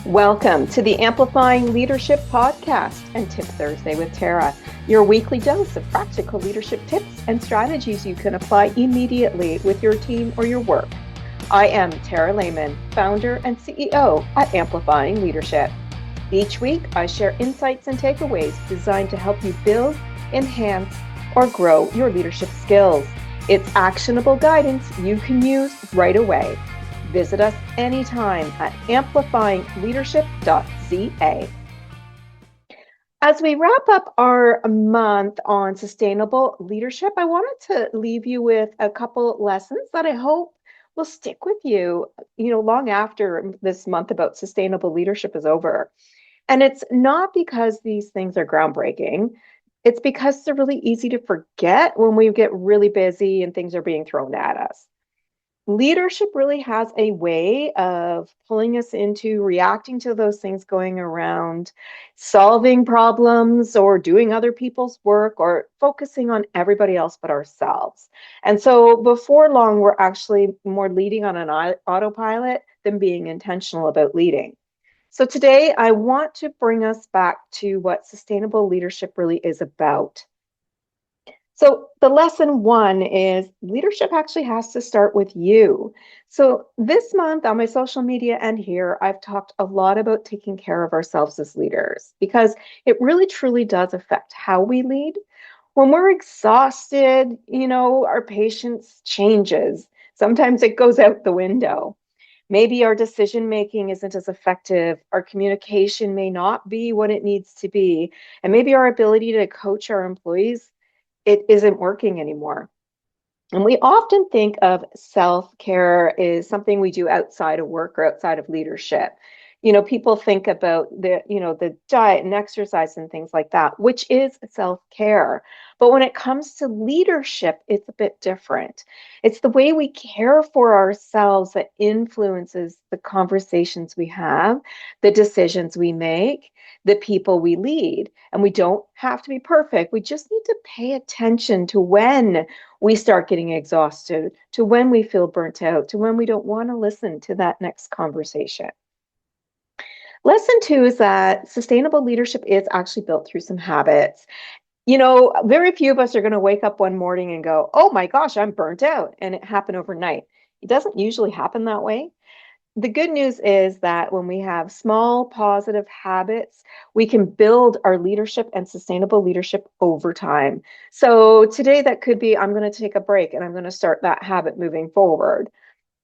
Welcome to the Amplifying Leadership Podcast and Tip Thursday with Tara, your weekly dose of practical leadership tips and strategies you can apply immediately with your team or your work. I am Tara Lehman, founder and CEO at Amplifying Leadership. Each week, I share insights and takeaways designed to help you build, enhance, or grow your leadership skills. It's actionable guidance you can use right away. Visit us anytime at amplifyingleadership.ca. As we wrap up our month on sustainable leadership, I wanted to leave you with a couple lessons that I hope will stick with you, long after this month about sustainable leadership is over. And it's not because these things are groundbreaking. It's because they're really easy to forget when we get really busy and things are being thrown at us. Leadership really has a way of pulling us into reacting to those things going around, solving problems or doing other people's work or focusing on everybody else but ourselves. And so before long, we're actually more leading on an autopilot than being intentional about leading. So today, I want to bring us back to what sustainable leadership really is about. So the lesson one is leadership actually has to start with you. So this month on my social media and here, I've talked a lot about taking care of ourselves as leaders because it really truly does affect how we lead. When we're exhausted, our patience changes. Sometimes it goes out the window. Maybe our decision making isn't as effective. Our communication may not be what it needs to be. And maybe our ability to coach our employees, it isn't working anymore. And we often think of self-care as something we do outside of work or outside of leadership. People think about the diet and exercise and things like that, which is self-care. But when it comes to leadership, it's a bit different. It's the way we care for ourselves that influences the conversations we have, the decisions we make, the people we lead. And we don't have to be perfect. We just need to pay attention to when we start getting exhausted, to when we feel burnt out, to when we don't want to listen to that next conversation. Lesson two is that sustainable leadership is actually built through some habits. Very few of us are going to wake up one morning and go, oh my gosh, I'm burnt out. And it happened overnight. It doesn't usually happen that way. The good news is that when we have small positive habits, we can build our leadership and sustainable leadership over time. So today that could be, I'm going to take a break and I'm going to start that habit moving forward.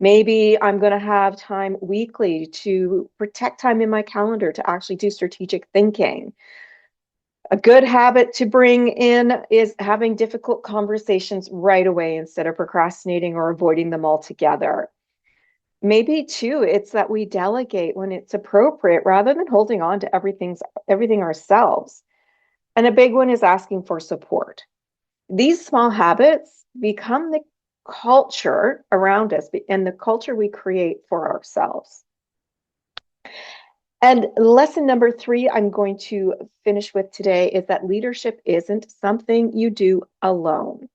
Maybe I'm going to have time weekly to protect time in my calendar to actually do strategic thinking. A good habit to bring in is having difficult conversations right away instead of procrastinating or avoiding them altogether. Maybe too, it's that we delegate when it's appropriate rather than holding on to everything ourselves. And a big one is asking for support. These small habits become the culture around us and the culture we create for ourselves. And lesson number three, I'm going to finish with today is that leadership isn't something you do alone.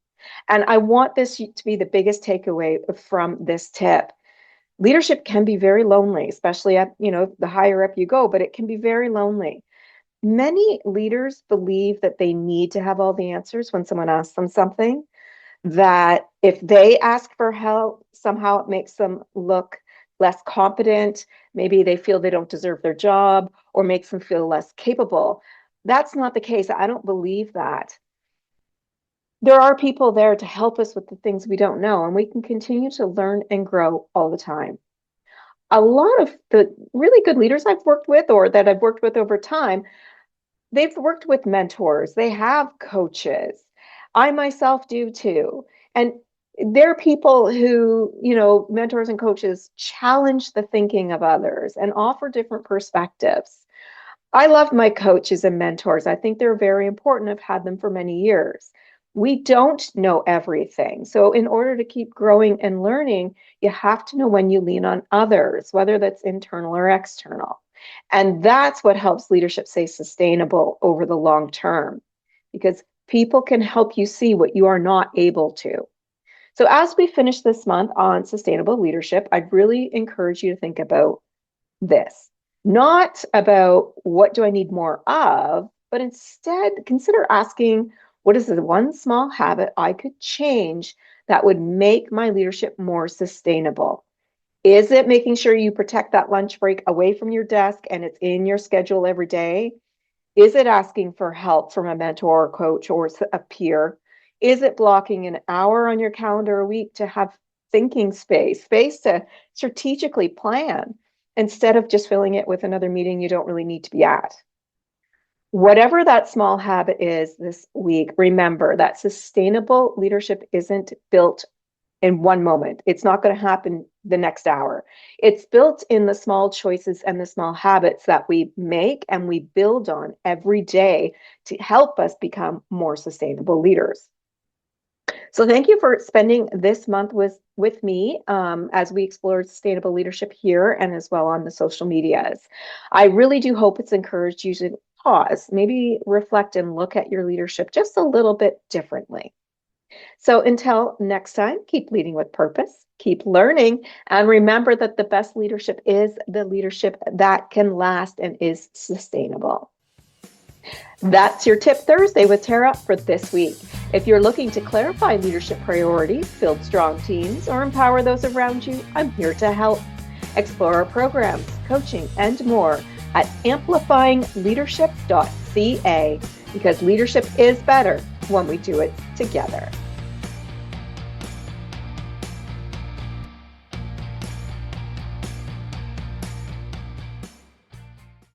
And I want this to be the biggest takeaway from this tip. Leadership can be very lonely, especially at, the higher up you go, but it can be very lonely. Many leaders believe that they need to have all the answers when someone asks them something, that if they ask for help, somehow it makes them look less competent. Maybe they feel they don't deserve their job or makes them feel less capable. That's not the case. I don't believe that. There are people there to help us with the things we don't know, and we can continue to learn and grow all the time. A lot of the really good leaders I've worked with or that I've worked with over time, they've worked with mentors, they have coaches. I myself do too. And there are people who, mentors and coaches challenge the thinking of others and offer different perspectives. I love my coaches and mentors. I think they're very important. I've had them for many years. We don't know everything. So, in order to keep growing and learning, you have to know when you lean on others, whether that's internal or external. And that's what helps leadership stay sustainable over the long term, because people can help you see what you are not able to. So, as we finish this month on sustainable leadership, I'd really encourage you to think about this. Not about what do I need more of, but instead consider asking, what is the one small habit I could change that would make my leadership more sustainable? Is it making sure you protect that lunch break away from your desk and it's in your schedule every day? Is it asking for help from a mentor or coach or a peer? Is it blocking an hour on your calendar a week to have thinking space to strategically plan instead of just filling it with another meeting you don't really need to be at? Whatever that small habit is this week, remember that sustainable leadership isn't built in one moment. It's not going to happen the next hour. It's built in the small choices and the small habits that we make and we build on every day to help us become more sustainable leaders. So thank you for spending this month with me as we explore sustainable leadership here and as well on the social medias. I really do hope it's encouraged you to pause, maybe reflect and look at your leadership just a little bit differently. So until next time, keep leading with purpose, keep learning, and remember that the best leadership is the leadership that can last and is sustainable. That's your Tip Thursday with Tara for this week. If you're looking to clarify leadership priorities, build strong teams, or empower those around you, I'm here to help. Explore our programs, coaching, and more at amplifyingleadership.ca because leadership is better when we do it together.